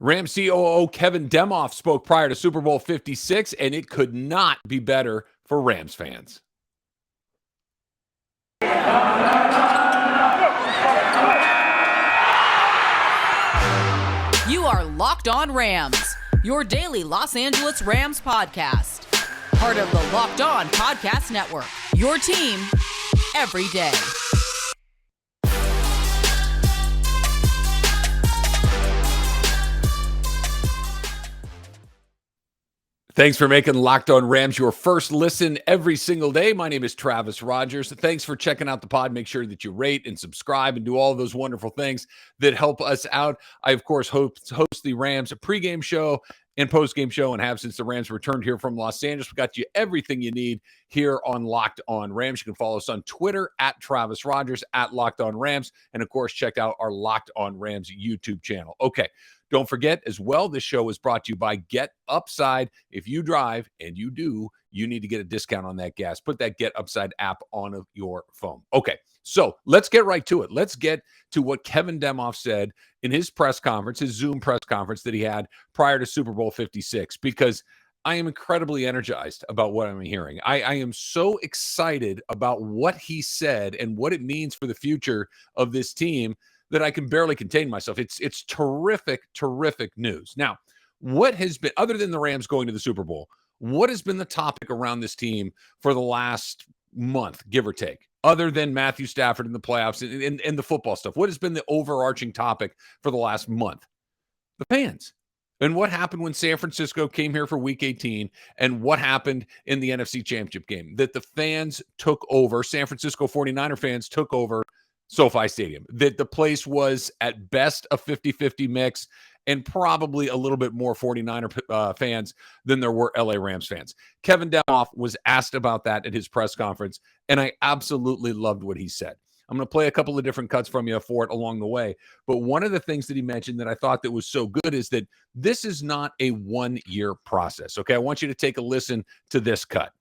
Rams COO Kevin Demoff spoke prior to Super Bowl 56, and it could not be better for Rams fans. You are Locked On Rams, your daily Los Angeles Rams podcast. Part of the Locked On Podcast Network, your team every day. Thanks for making Locked On Rams your first listen every single day. My name is Travis Rogers. Thanks for checking out the pod. Make sure that you rate and subscribe and do all those wonderful things that help us out. I, of course, host the Rams pregame show and postgame show and have since the Rams returned here from Los Angeles. We got you everything you need here on Locked On Rams. You can follow us on Twitter at Travis Rogers, at Locked On Rams, and, of course, check out our Locked On Rams YouTube channel. Okay. Don't forget as well, this show is brought to you by GetUpside. If you drive, and you do, you need to get a discount on that gas. Put that GetUpside app on your phone. Okay, so let's get right to it. Let's get to what Kevin Demoff said in his press conference, his Zoom press conference that he had prior to Super Bowl 56, because I am incredibly energized about what I'm hearing. I am so excited about what he said and what it means for the future of this team that I can barely contain myself. It's terrific, terrific news. Now, what has been, other than the Rams going to the Super Bowl, what has been the topic around this team for the last month, give or take, other than Matthew Stafford in the playoffs and the football stuff? What has been the overarching topic for the last month? The fans. And what happened when San Francisco came here for Week 18, and what happened in the NFC Championship game? That the fans took over, San Francisco 49er fans took over SoFi Stadium, that the place was at best a 50-50 mix and probably a little bit more 49er fans than there were LA Rams fans. Kevin Demoff was asked about that at his press conference, and I absolutely loved what he said. I'm going to play a couple of different cuts from you for it along the way, but one of the things that he mentioned that I thought that was so good is that this is not a one-year process, okay? I want you to take a listen to this cut.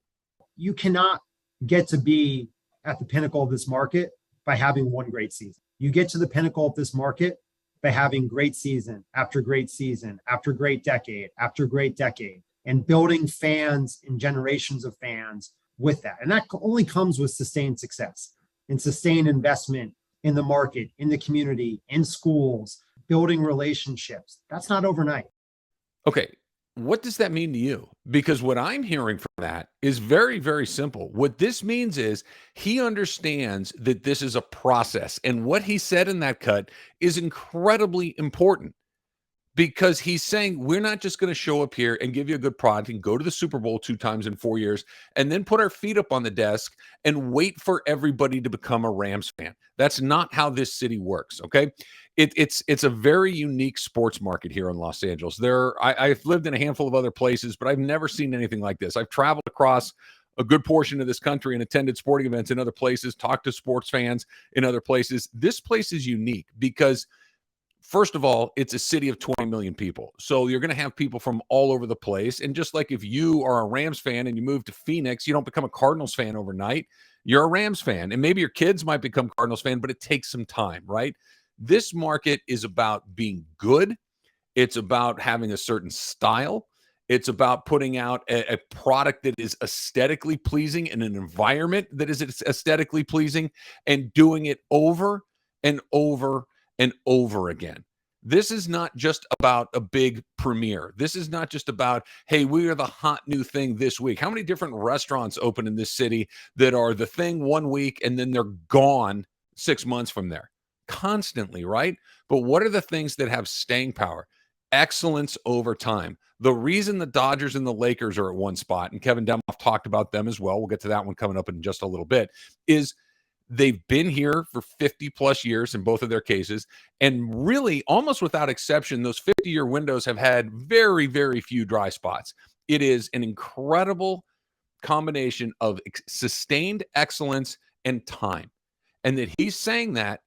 You cannot get to be at the pinnacle of this market by having one great season. You get to the pinnacle of this market by having great season after great season, after great decade, after great decade, and building fans and generations of fans with that. And that only comes with sustained success and sustained investment in the market, in the community, in schools, building relationships. That's not overnight. Okay. What does that mean to you? Because what I'm hearing from that is very, very simple. What this means is he understands that this is a process. And what he said in that cut is incredibly important, because he's saying we're not just going to show up here and give you a good product and go to the Super Bowl 2 times in 4 years and then put our feet up on the desk and wait for everybody to become a Rams fan. That's not how this city works, okay? It's a very unique sports market here in Los Angeles. I've lived in a handful of other places, but I've never seen anything like this. I've traveled across a good portion of this country and attended sporting events in other places, talked to sports fans in other places. This place is unique because, first of all, it's a city of 20 million people. So you're going to have people from all over the place. And just like if you are a Rams fan and you move to Phoenix, you don't become a Cardinals fan overnight. You're a Rams fan. And maybe your kids might become Cardinals fan, but it takes some time, right? This market is about being good. It's about having a certain style. It's about putting out a product that is aesthetically pleasing in an environment that is aesthetically pleasing, and doing it over and over and over again. This is not just about a big premiere. This is not just about, hey, we are the hot new thing this week. How many different restaurants open in this city that are the thing one week and then they're gone 6 months from there? Constantly, right? But what are the things that have staying power? Excellence over time. The reason the Dodgers and the Lakers are at one spot, and Kevin Demoff talked about them as well, we'll get to that one coming up in just a little bit, is they've been here for 50 plus years in both of their cases. And really, almost without exception, those 50-year windows have had very, very few dry spots. It is an incredible combination of sustained excellence and time. And that he's saying that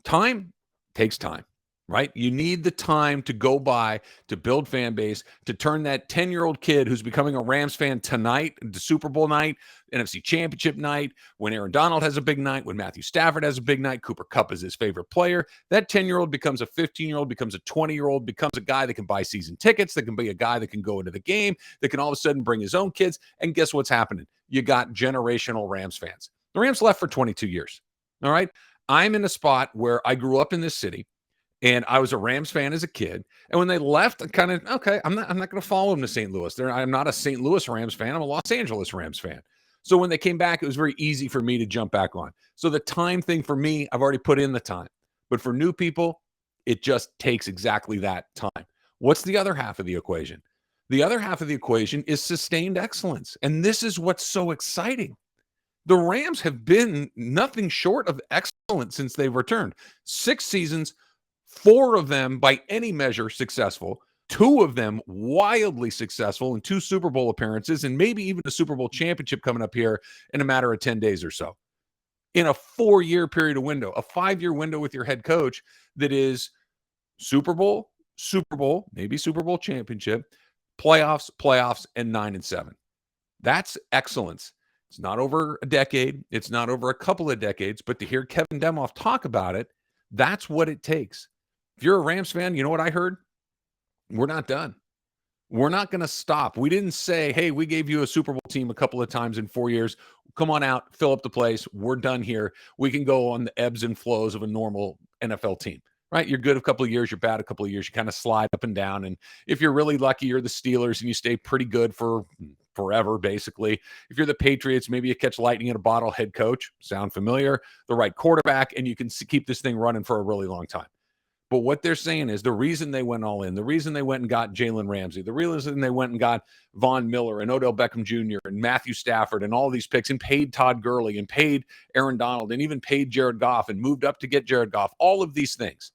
time takes time, right? You need the time to go by to build fan base, to turn that 10-year-old kid who's becoming a Rams fan tonight, the Super Bowl night, NFC Championship night, when Aaron Donald has a big night, when Matthew Stafford has a big night, Cooper Kupp is his favorite player. That 10-year-old becomes a 15-year-old, becomes a 20-year-old, becomes a guy that can buy season tickets, that can be a guy that can go into the game, that can all of a sudden bring his own kids. And guess what's happening? You got generational Rams fans. The Rams left for 22 years. All right. I'm in a spot where I grew up in this city. And I was a Rams fan as a kid. And when they left, I kind of, okay, I'm not going to follow them to St. Louis. I'm not a St. Louis Rams fan. I'm a Los Angeles Rams fan. So when they came back, it was very easy for me to jump back on. So the time thing for me, I've already put in the time. But for new people, it just takes exactly that time. What's the other half of the equation? The other half of the equation is sustained excellence. And this is what's so exciting. The Rams have been nothing short of excellent since they've returned. 6 seasons, 4 of them by any measure successful, 2 of them wildly successful, and 2 Super Bowl appearances, and maybe even a Super Bowl championship coming up here in a matter of 10 days or so. In a 4-year period of window, a 5-year window with your head coach that is Super Bowl, maybe Super Bowl championship, playoffs, and 9-7. That's excellence. It's not over a decade. It's not over a couple of decades, but to hear Kevin Demoff talk about it, that's what it takes. If you're a Rams fan, you know what I heard? We're not done. We're not going to stop. We didn't say, hey, we gave you a Super Bowl team a couple of times in 4 years. Come on out, fill up the place. We're done here. We can go on the ebbs and flows of a normal NFL team, right? You're good a couple of years. You're bad a couple of years. You kind of slide up and down. And if you're really lucky, you're the Steelers and you stay pretty good for forever, basically. If you're the Patriots, maybe you catch lightning in a bottle, head coach, sound familiar, the right quarterback, and you can keep this thing running for a really long time. But what they're saying is the reason they went all in, the reason they went and got Jalen Ramsey, the reason they went and got Von Miller and Odell Beckham Jr. and Matthew Stafford and all these picks and paid Todd Gurley and paid Aaron Donald and even paid Jared Goff and moved up to get Jared Goff, all of these things,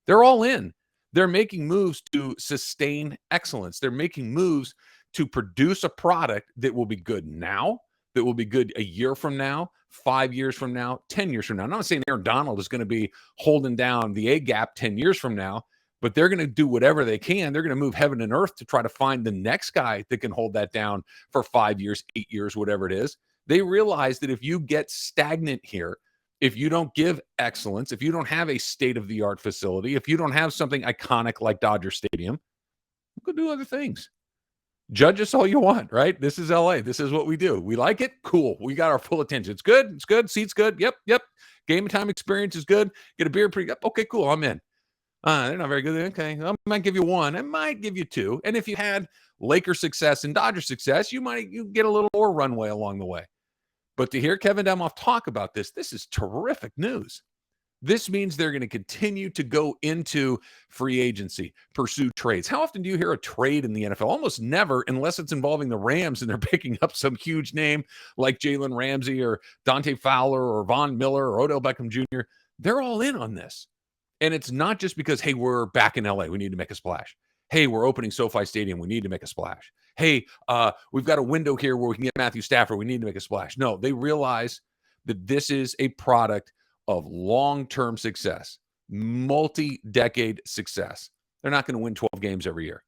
they're all in. They're making moves to sustain excellence. They're making moves to produce a product that will be good now, that will be good a year from now, 5 years from now, 10 years from now. I'm not saying Aaron Donald is going to be holding down the A gap 10 years from now, but they're going to do whatever they can. They're going to move heaven and earth to try to find the next guy that can hold that down for 5 years, 8 years, whatever it is. They realize that if you get stagnant here, if you don't give excellence, if you don't have a state-of-the-art facility, if you don't have something iconic like Dodger Stadium, go do other things. Judge us all you want, right? This is LA. This is what we do. We like it. Cool. We got our full attention. It's good. It's good. Seat's good. Yep. Game time experience is good. Get a beer pretty good. Okay, cool. I'm in. They're not very good. Okay. I might give you 1. I might give you 2. And if you had Laker success and Dodger success, you get a little more runway along the way. But to hear Kevin Demoff talk about this is terrific news. This means they're going to continue to go into free agency, pursue trades. How often do you hear a trade in the NFL? Almost never, unless it's involving the Rams and they're picking up some huge name like Jalen Ramsey or Dante Fowler or Von Miller or Odell Beckham Jr. They're all in on this. And it's not just because, hey, we're back in LA. We need to make a splash. Hey, we're opening SoFi Stadium. We need to make a splash. Hey, we've got a window here where we can get Matthew Stafford. We need to make a splash. No, they realize that this is a product of long-term success, multi-decade success. They're not going to win 12 games every year.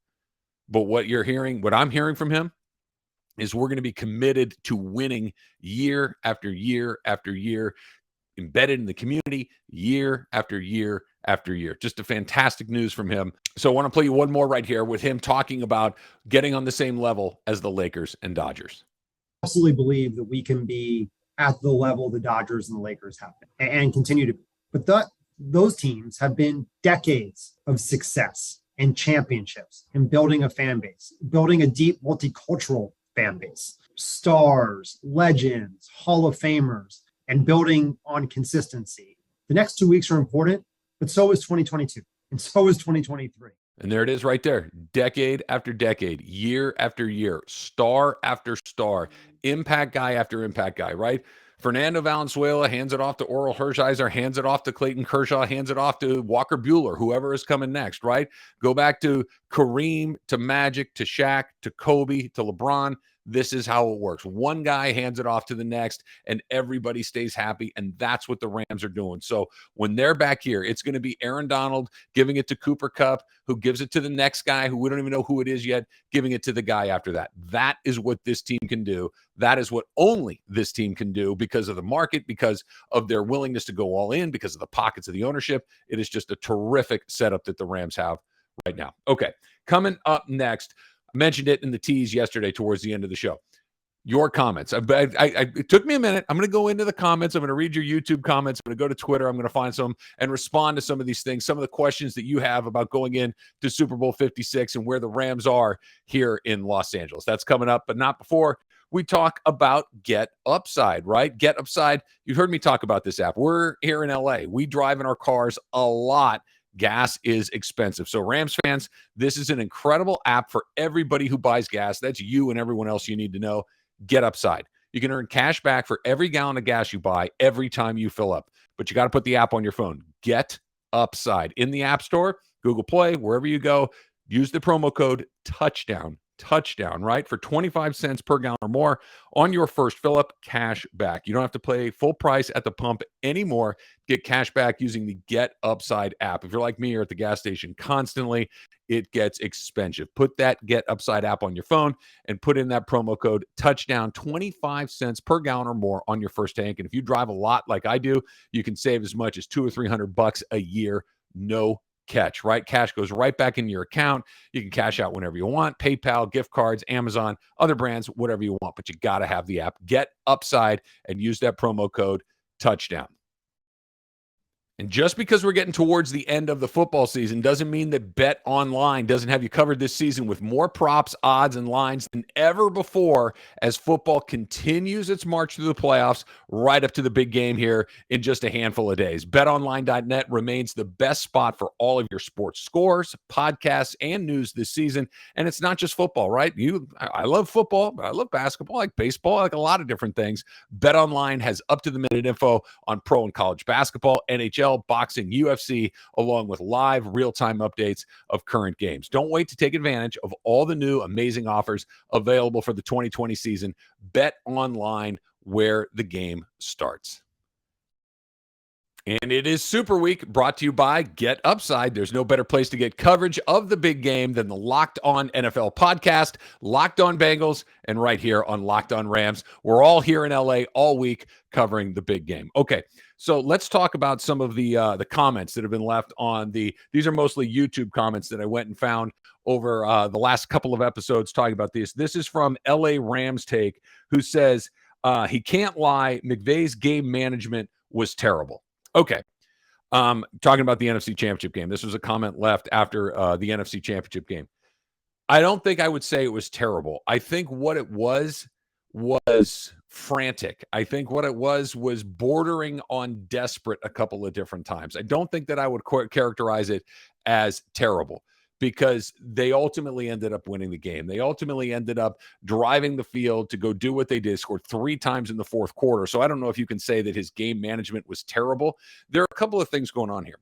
But what I'm hearing from him is we're going to be committed to winning year after year after year, embedded in the community year after year after year. Just a fantastic news from him. So I want to play you one more right here with him talking about getting on the same level as the Lakers and Dodgers. I absolutely believe that we can be at the level the Dodgers and the Lakers have been and continue to be. But those teams have been decades of success and championships and building a fan base, building a deep multicultural fan base, stars, legends, Hall of Famers, and building on consistency. The next 2 weeks are important, but so is 2022 and so is 2023. And there it is right there. Decade after decade, year after year, star after star, impact guy after impact guy, right? Fernando Valenzuela hands it off to Oral Hershiser, hands it off to Clayton Kershaw, hands it off to Walker Buehler, whoever is coming next, right? Go back to Kareem, to Magic, to Shaq, to Kobe, to LeBron. This is how it works. One guy hands it off to the next, and everybody stays happy, and that's what the Rams are doing. So when they're back here, it's going to be Aaron Donald giving it to Cooper Kupp, who gives it to the next guy who we don't even know who it is yet, giving it to the guy after that. That is what this team can do. That is what only this team can do because of the market, because of their willingness to go all in, because of the pockets of the ownership. It is just a terrific setup that the Rams have right now. Okay, coming up next, I mentioned it in the tease yesterday towards the end of the show. Your comments. It took me a minute. I'm going to go into the comments. I'm going to read your YouTube comments. I'm going to go to Twitter. I'm going to find some and respond to some of these things, some of the questions that you have about going in to Super Bowl 56 and where the Rams are here in Los Angeles. That's coming up, but not before we talk about GetUpside, right? GetUpside, you've heard me talk about this app. We're here in LA. We drive in our cars a lot. Gas is expensive. So Rams fans, this is an incredible app for everybody who buys gas. That's you and everyone else you need to know. GetUpside. You can earn cash back for every gallon of gas you buy every time you fill up. But you got to put the app on your phone. GetUpside. In the App Store, Google Play, wherever you go, use the promo code touchdown, right? For 25 cents per gallon or more on your first fill up, cash back. You don't have to pay full price at the pump anymore. Get cash back using the GetUpside app. If you're like me, you're at the gas station constantly, it gets expensive. Put that GetUpside app on your phone and put in that promo code touchdown, 25 cents per gallon or more on your first tank. And if you drive a lot like I do, you can save as much as $200 or $300 a year. No catch, right? Cash goes right back in your account. You can cash out whenever you want. PayPal, gift cards, Amazon, other brands, whatever you want, but you got to have the app. GetUpside and use that promo code touchdown. And just because we're getting towards the end of the football season doesn't mean that Bet Online doesn't have you covered this season with more props, odds, and lines than ever before as football continues its march through the playoffs right up to the big game here in just a handful of days. BetOnline.net remains the best spot for all of your sports scores, podcasts, and news this season. And it's not just football, right? I love football, but I love basketball, I like baseball, I like a lot of different things. BetOnline has up-to-the-minute info on pro and college basketball, NHL, boxing, UFC, along with live real-time updates of current games. Don't wait to take advantage of all the new amazing offers available for the 2020 season. Bet Online, where the game starts. And it is Super Week, brought to you by GetUpside. There's no better place to get coverage of the big game than the Locked On NFL podcast, Locked On Bengals, and right here on Locked On Rams. We're all here in LA all week covering the big game. Okay, so let's talk about some of the comments that have been left on these are mostly YouTube comments that I went and found over the last couple of episodes talking about this. This is from LA Rams Take, who says he can't lie, McVay's game management was terrible. Okay. Talking about the NFC Championship game. This was a comment left after the NFC Championship game. I don't think I would say it was terrible. I think what it was frantic. I think what it was bordering on desperate a couple of different times. I don't think that I would characterize it as terrible, because they ultimately ended up winning the game. They ultimately ended up driving the field to go do what they did, scored 3 times in the fourth quarter. So I don't know if you can say that his game management was terrible. There are a couple of things going on here.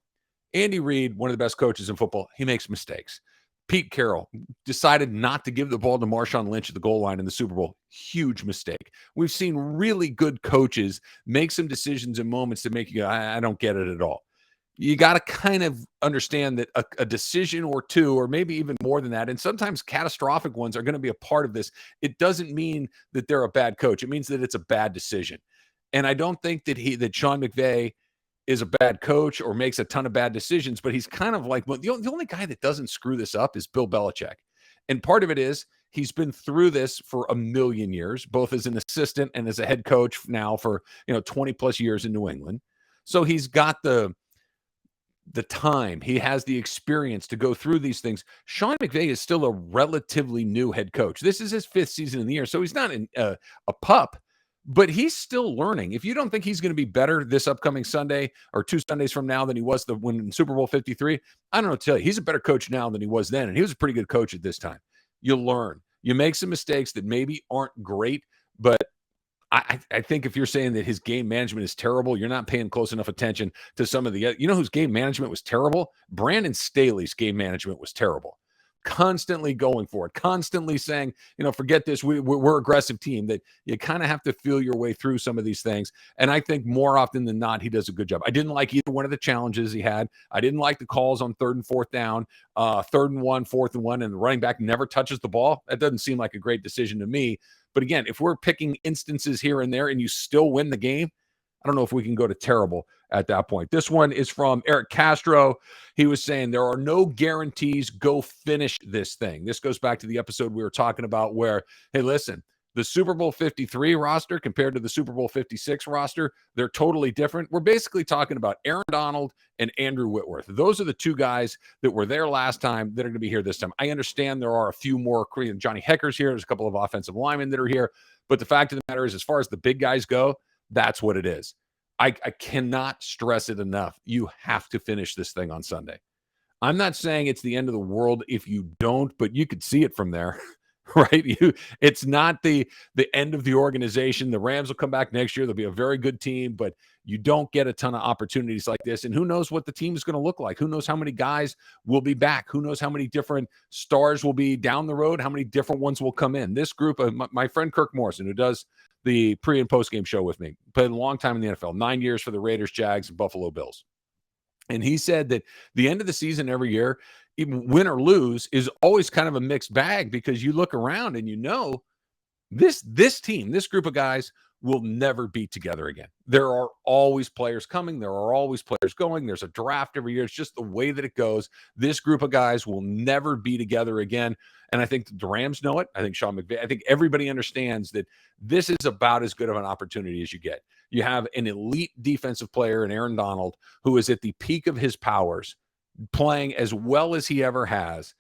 Andy Reid, one of the best coaches in football, he makes mistakes. Pete Carroll decided not to give the ball to Marshawn Lynch at the goal line in the Super Bowl. Huge mistake. We've seen really good coaches make some decisions in moments that make you go, I don't get it at all. You got to kind of understand that a decision or two, or maybe even more than that, and sometimes catastrophic ones, are going to be a part of this. It doesn't mean that they're a bad coach. It means that it's a bad decision. And I don't think that Sean McVay is a bad coach or makes a ton of bad decisions, but he's kind of like, well, the only guy that doesn't screw this up is Bill Belichick. And part of it is he's been through this for a million years, both as an assistant and as a head coach now for 20 plus years in New England. So he's got the time, he has the experience to go through these things. Sean McVay is still a relatively new head coach. This is his 5th season in the year, so he's not a pup, but he's still learning. If you don't think he's going to be better this upcoming Sunday or 2 Sundays from now than he was when Super Bowl 53, I don't know what to tell you. He's a better coach now than he was then, and he was a pretty good coach at this time. You learn. You make some mistakes that maybe aren't great, but I think if you're saying that his game management is terrible, you're not paying close enough attention to some of the, whose game management was terrible? Brandon Staley's game management was terrible. constantly going for it, constantly saying, forget this. We're aggressive team, that you kind of have to feel your way through some of these things. And I think more often than not, he does a good job. I didn't like either one of the challenges he had. I didn't like the calls on 3rd and 4th down, 3rd and 1, 4th and 1, and the running back never touches the ball. That doesn't seem like a great decision to me. But again, if we're picking instances here and there and you still win the game, I don't know if we can go to terrible at that point. This one is from Eric Castro. He was saying there are no guarantees. Go finish this thing. This goes back to the episode we were talking about where, hey, listen, the Super Bowl 53 roster compared to the Super Bowl 56 roster, they're totally different. We're basically talking about Aaron Donald and Andrew Whitworth. Those are the two guys that were there last time that are going to be here this time. I understand there are a few more. Johnny Hecker's here. There's a couple of offensive linemen that are here. But the fact of the matter is, as far as the big guys go, that's what it is. I cannot stress it enough. You have to finish this thing on Sunday. I'm not saying it's the end of the world if you don't, but you could see it from there, right? It's not the end of the organization. The Rams will come back next year. They'll be a very good team, but you don't get a ton of opportunities like this. And who knows what the team is going to look like? Who knows how many guys will be back? Who knows how many different stars will be down the road? How many different ones will come in? This group of my friend Kirk Morrison, who does the pre and post game show with me, played a long time in the NFL, 9 years for the Raiders, Jags, and Buffalo Bills. And he said that the end of the season every year, even win or lose, is always kind of a mixed bag, because you look around and this team, this group of guys will never be together again. There are always players coming. There are always players going. There's a draft every year. It's just the way that it goes. This group of guys will never be together again. And I think the Rams know it. I think Sean McVay, I think everybody understands that this is about as good of an opportunity as you get. You have an elite defensive player in Aaron Donald, who is at the peak of his powers, playing as well as he ever has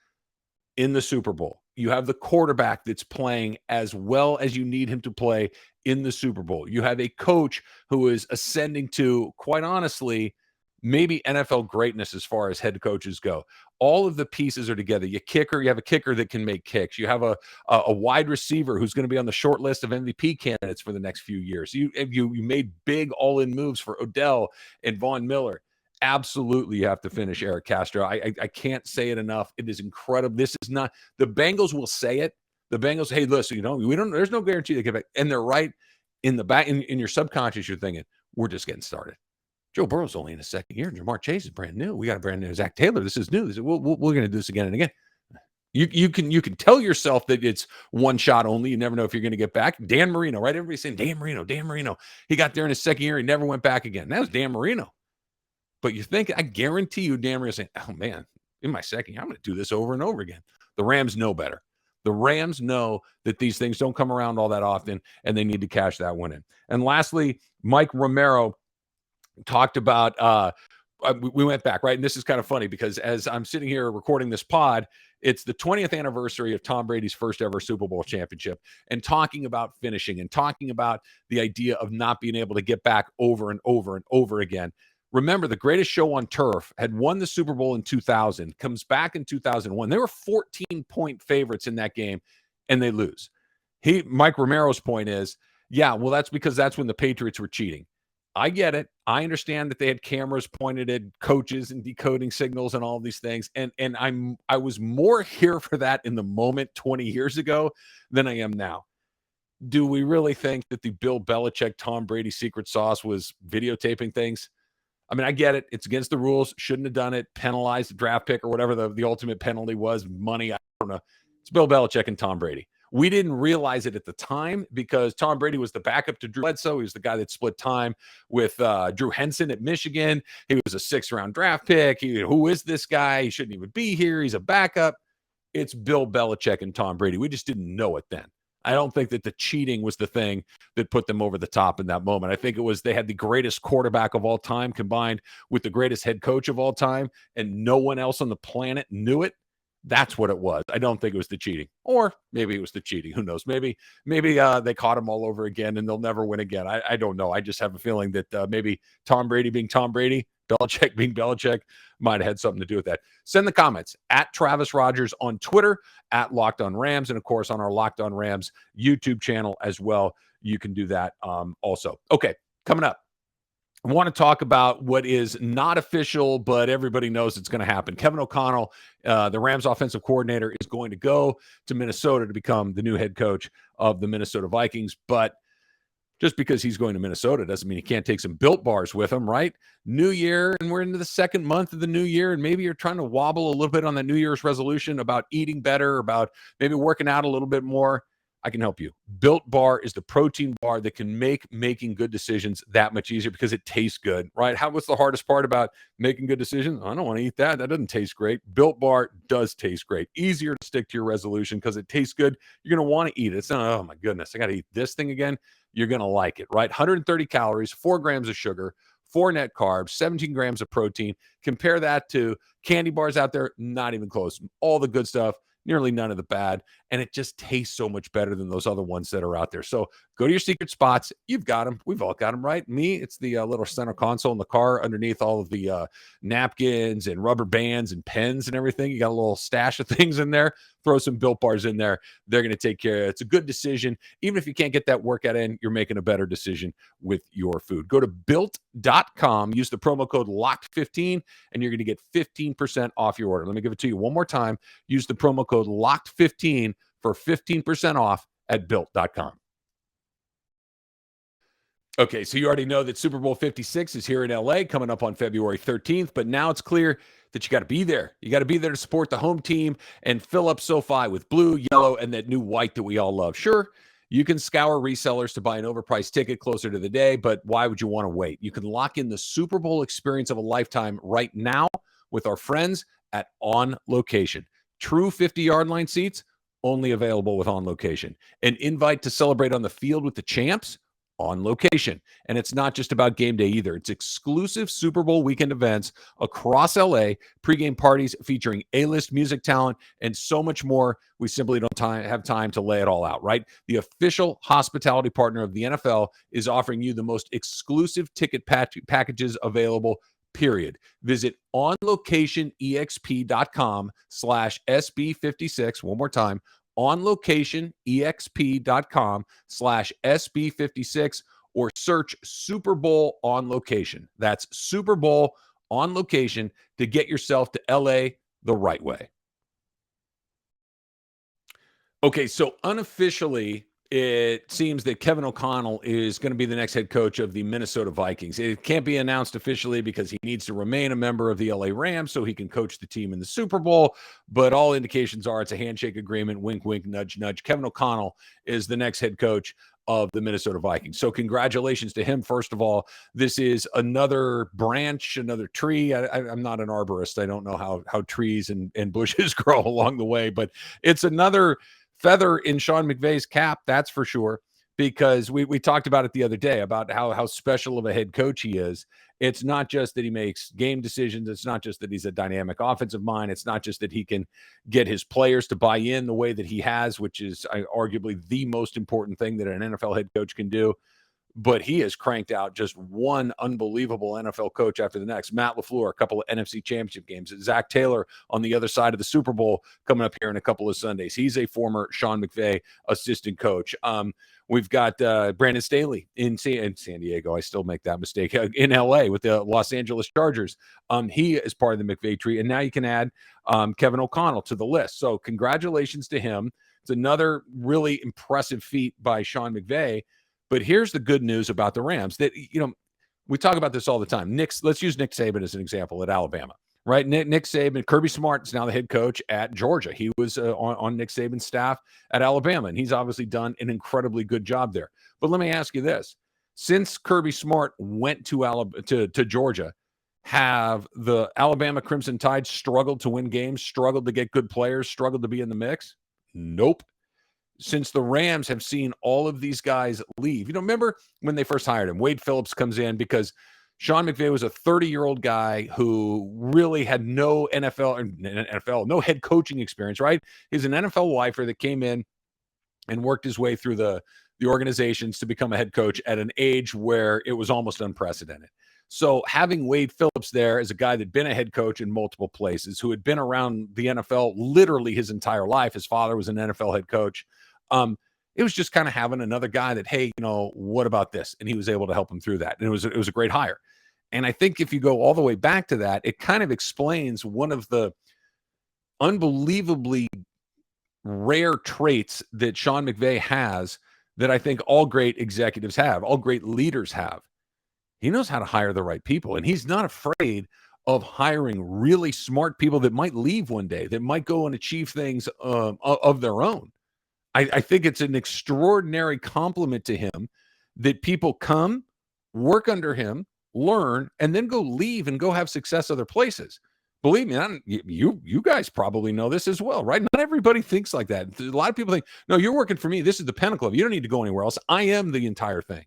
in the Super Bowl. You have the quarterback that's playing as well as you need him to play in the Super Bowl. You have a coach who is ascending to, quite honestly, maybe NFL greatness as far as head coaches go. All of the pieces are together. You have a kicker that can make kicks. You have a wide receiver who's going to be on the short list of MVP candidates for the next few years. You made big all-in moves for Odell and Von Miller. Absolutely, you have to finish, Eric Castro. I can't say it enough. It is incredible. This is not – the Bengals will say it. The Bengals, hey, listen, there's no guarantee they get back. And they're right in the back. In your subconscious, you're thinking, we're just getting started. Joe Burrow's only in his second year. Jamar Chase is brand new. We got a brand new Zach Taylor. This is new. We're going to do this again and again. You can tell yourself that it's one shot only. You never know if you're going to get back. Dan Marino, right? Everybody's saying Dan Marino. He got there in his second year. He never went back again. That was Dan Marino. But you think, I guarantee you, Dan Marino saying, oh man, in my second year, I'm going to do this over and over again. The Rams know better. The Rams know that these things don't come around all that often, and they need to cash that one in. And lastly, Mike Romero talked about we went back, right? And this is kind of funny, because as I'm sitting here recording this pod, it's the 20th anniversary of Tom Brady's first ever Super Bowl championship, and talking about finishing and talking about the idea of not being able to get back over and over and over again. Remember, the greatest show on turf had won the Super Bowl in 2000, comes back in 2001. They were 14-point favorites in that game, and they lose. Mike Romero's point is, yeah, well, that's when the Patriots were cheating. I get it. I understand that they had cameras pointed at coaches and decoding signals and all these things. And I was more here for that in the moment 20 years ago than I am now. Do we really think that the Bill Belichick, Tom Brady secret sauce was videotaping things? I mean, I get it. It's against the rules. Shouldn't have done it. Penalized the draft pick or whatever the ultimate penalty was. Money. I don't know. It's Bill Belichick and Tom Brady. We didn't realize it at the time, because Tom Brady was the backup to Drew Bledsoe. He was the guy that split time with Drew Henson at Michigan. He was a 6th-round draft pick. Who is this guy? He shouldn't even be here. He's a backup. It's Bill Belichick and Tom Brady. We just didn't know it then. I don't think that the cheating was the thing that put them over the top in that moment. I think it was they had the greatest quarterback of all time combined with the greatest head coach of all time, and no one else on the planet knew it. That's what it was. I don't think it was the cheating. Or maybe it was the cheating. Who knows? Maybe they caught him all over again and they'll never win again. I don't know. I just have a feeling that maybe Tom Brady being Tom Brady, Belichick being Belichick, might have had something to do with that. Send the comments at Travis Rogers on Twitter, at Locked On Rams, and of course on our Locked On Rams YouTube channel as well. You can do that also. Okay, coming up. I want to talk about what is not official, but everybody knows it's going to happen. Kevin O'Connell, the Rams offensive coordinator, is going to go to Minnesota to become the new head coach of the Minnesota Vikings. But just because he's going to Minnesota doesn't mean he can't take some Built Bars with him, right? New year, and we're into the second month of the new year, and maybe you're trying to wobble a little bit on that New Year's resolution about eating better, about maybe working out a little bit more. I can help you. Built Bar is the protein bar that can make making good decisions that much easier because it tastes good, right? What's the hardest part about making good decisions? I don't want to eat that. That doesn't taste great. Built Bar does taste great. Easier to stick to your resolution because it tastes good. You're going to want to eat it. It's not, oh my goodness, I got to eat this thing again. You're going to like it, right? 130 calories, 4 grams of sugar, 4 net carbs, 17 grams of protein. Compare that to candy bars out there, not even close. All the good stuff, nearly none of the bad, and it just tastes so much better than those other ones that are out there. So go to your secret spots. You've got them. We've all got them, right? Me, it's the little center console in the car underneath all of the napkins and rubber bands and pens and everything. You got a little stash of things in there. Throw some Built Bars in there. They're going to take care of it. It's a good decision. Even if you can't get that workout in, you're making a better decision with your food. Go to built.com, use the promo code LOCKED15, and you're going to get 15% off your order. Let me give it to you one more time. Use the promo code LOCKED15 for 15% off at built.com. Okay, so you already know that Super Bowl 56 is here in LA coming up on February 13th, but now it's clear that you got to be there. You got to be there to support the home team and fill up SoFi with blue, yellow, and that new white that we all love. Sure, you can scour resellers to buy an overpriced ticket closer to the day, but why would you want to wait? You can lock in the Super Bowl experience of a lifetime right now with our friends at On Location. True 50-yard line seats, only available with On Location. An invite to celebrate on the field with the champs, On Location. And it's not just about game day either. It's exclusive Super Bowl weekend events across LA, pregame parties featuring A-list music talent, and so much more. We simply don't have time to lay it all out, right? The official hospitality partner of the NFL is offering you the most exclusive ticket packages available, period. Visit onlocationexp.com/SB56. One more time, onlocationexp.com/SB56, or search Super Bowl On Location. That's Super Bowl On Location to get yourself to LA the right way. Okay, so unofficially, it seems that Kevin O'Connell is going to be the next head coach of the Minnesota Vikings. It can't be announced officially because he needs to remain a member of the LA Rams so he can coach the team in the Super Bowl. But all indications are it's a handshake agreement. Wink, wink, nudge, nudge. Kevin O'Connell is the next head coach of the Minnesota Vikings. So congratulations to him. First of all, this is another branch, another tree. I'm not an arborist. I don't know how trees and bushes grow along the way, but it's another feather in Sean McVay's cap, that's for sure, because we talked about it the other day about how special of a head coach he is. It's not just that he makes game decisions. It's not just that he's a dynamic offensive mind. It's not just that he can get his players to buy in the way that he has, which is arguably the most important thing that an NFL head coach can do. But he has cranked out just one unbelievable NFL coach after the next. Matt LaFleur, a couple of NFC championship games. Zach Taylor on the other side of the Super Bowl coming up here in a couple of Sundays. He's a former Sean McVay assistant coach. We've got Brandon Staley in San Diego. I still make that mistake. In LA with the Los Angeles Chargers. He is part of the McVay tree. And now you can add Kevin O'Connell to the list. So congratulations to him. It's another really impressive feat by Sean McVay. But here's the good news about the Rams that, we talk about this all the time. Let's use Nick Saban as an example at Alabama, right? Nick Saban, Kirby Smart is now the head coach at Georgia. He was on Nick Saban's staff at Alabama, and he's obviously done an incredibly good job there. But let me ask you this. Since Kirby Smart went to Georgia, have the Alabama Crimson Tide struggled to win games, struggled to get good players, struggled to be in the mix? Nope. Since the Rams have seen all of these guys leave. Remember when they first hired him? Wade Phillips comes in because Sean McVay was a 30-year-old guy who really had no no head coaching experience, right? He's an NFL lifer that came in and worked his way through the organizations to become a head coach at an age where it was almost unprecedented. So having Wade Phillips there as a guy that'd been a head coach in multiple places, who had been around the NFL literally his entire life. His father was an NFL head coach. It was just kind of having another guy that, hey, what about this? And he was able to help him through that. And it was a great hire. And I think if you go all the way back to that, it kind of explains one of the unbelievably rare traits that Sean McVay has that I think all great executives have, all great leaders have. He knows how to hire the right people, and he's not afraid of hiring really smart people that might leave one day, that might go and achieve things of their own. I think it's an extraordinary compliment to him that people come, work under him, learn, and then go leave and go have success other places. Believe me, you guys probably know this as well, right? Not everybody thinks like that. A lot of people think, no, you're working for me. This is the pinnacle of it. You don't need to go anywhere else. I am the entire thing.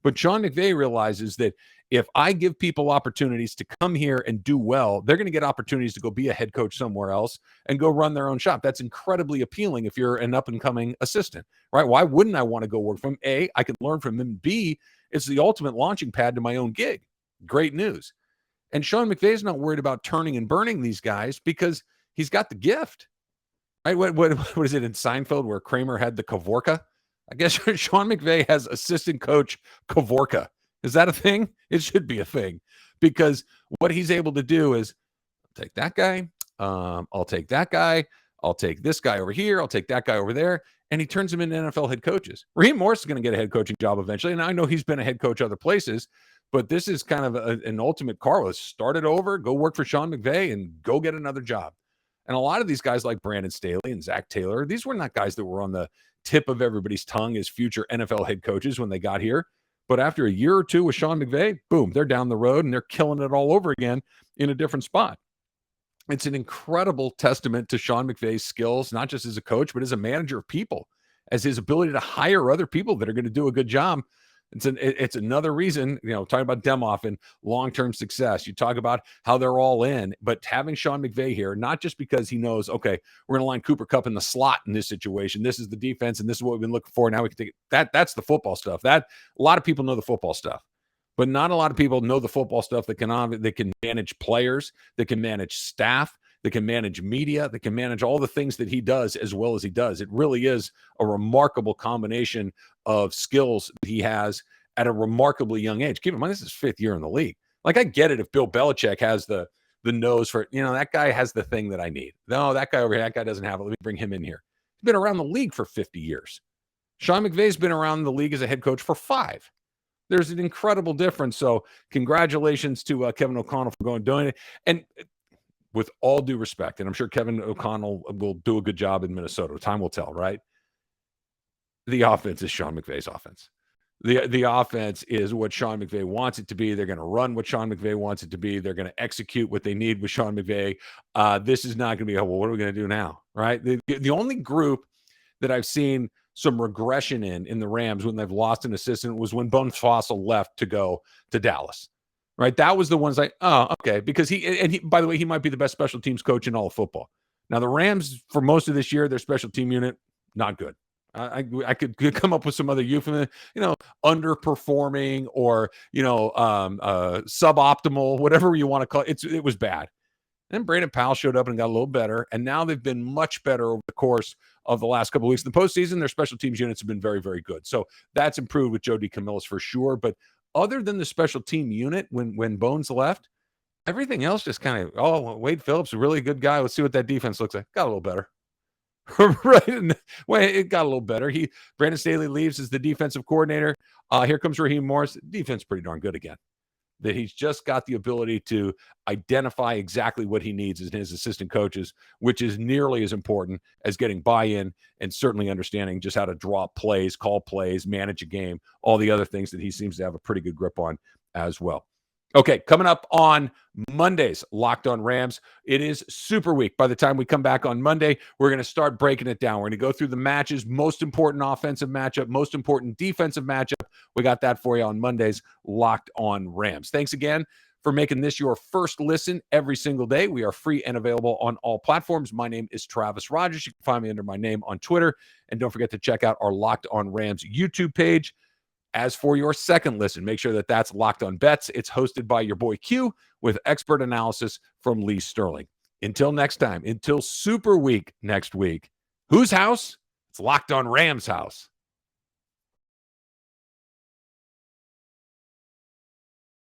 But Sean McVay realizes that if I give people opportunities to come here and do well, they're going to get opportunities to go be a head coach somewhere else and go run their own shop. That's incredibly appealing if you're an up-and-coming assistant, right? Why wouldn't I want to go work from him? A, I can learn from him. B, it's the ultimate launching pad to my own gig. Great news. And Sean McVay is not worried about turning and burning these guys because he's got the gift. Right? What is it in Seinfeld where Kramer had the Kavorka? I guess Sean McVay has assistant coach Kavorka. Is that a thing? It should be a thing, because what he's able to do is take that guy. I'll take that guy. I'll take this guy over here. I'll take that guy over there. And he turns them into NFL head coaches. Raheem Morris is going to get a head coaching job eventually. And I know he's been a head coach other places, but this is kind of an ultimate car. Start it over, go work for Sean McVay and go get another job. And a lot of these guys like Brandon Staley and Zach Taylor, these were not guys that were on the tip of everybody's tongue as future NFL head coaches when they got here. But after a year or two with Sean McVay, boom, they're down the road and they're killing it all over again in a different spot. It's an incredible testament to Sean McVay's skills, not just as a coach, but as a manager of people, as his ability to hire other people that are going to do a good job. It's another reason, talking about Demoff and long-term success. You talk about how they're all in, but having Sean McVay here, not just because he knows, okay, we're going to line Cooper Kupp in the slot in this situation. This is the defense, and this is what we've been looking for. Now we can take it. That's the football stuff. That a lot of people know the football stuff, but not a lot of people know the football stuff that can manage players, that can manage staff, that can manage media, that can manage all the things that he does as well as he does. It really is a remarkable combination of skills that he has at a remarkably young age. Keep in mind, this is 5th year in the league. Like, I get it if Bill Belichick has the nose for, that guy has the thing that I need. No, that guy over here, that guy doesn't have it. Let me bring him in here. He's been around the league for 50 years. Sean McVay's been around the league as a head coach for 5. There's an incredible difference. So congratulations to Kevin O'Connell for doing it. And with all due respect, and I'm sure Kevin O'Connell will do a good job in Minnesota. Time will tell, right? The offense is Sean McVay's offense. The offense is what Sean McVay wants it to be. They're going to run what Sean McVay wants it to be. They're going to execute what they need with Sean McVay. This is not going to be, well, what are we going to do now, right? The only group that I've seen some regression in the Rams when they've lost an assistant was when Bones Fossil left to go to Dallas. Right, that was the ones like, oh, okay, because he, by the way, he might be the best special teams coach in all of football. Now, the Rams, for most of this year, their special team unit, not good. I could come up with some other euphemism, underperforming or suboptimal, whatever you want to call it. It was bad. And Brandon Powell showed up and got a little better, and now they've been much better over the course of the last couple of weeks. In the postseason, their special teams units have been very, very good. So that's improved with Joe DeCamillis for sure, but other than the special team unit, when Bones left, everything else just kind of, Wade Phillips, a really good guy. Let's see what that defense looks like. Got a little better. Right. Well, it got a little better. Brandon Staley leaves as the defensive coordinator. Here comes Raheem Morris. Defense pretty darn good again. That he's just got the ability to identify exactly what he needs in his assistant coaches, which is nearly as important as getting buy-in and certainly understanding just how to draw plays, call plays, manage a game, all the other things that he seems to have a pretty good grip on as well. Okay, coming up on Mondays, Locked on Rams. It is Super Week. By the time we come back on Monday, we're going to start breaking it down. We're going to go through the matches, most important offensive matchup, most important defensive matchup. We got that for you on Mondays, Locked on Rams. Thanks again for making this your first listen every single day. We are free and available on all platforms. My name is Travis Rogers. You can find me under my name on Twitter. And don't forget to check out our Locked on Rams YouTube page. As for your second listen, make sure that that's Locked on Bets. It's hosted by your boy Q with expert analysis from Lee Sterling. Until next time, until Super Week next week, whose house? It's Locked on Rams' house.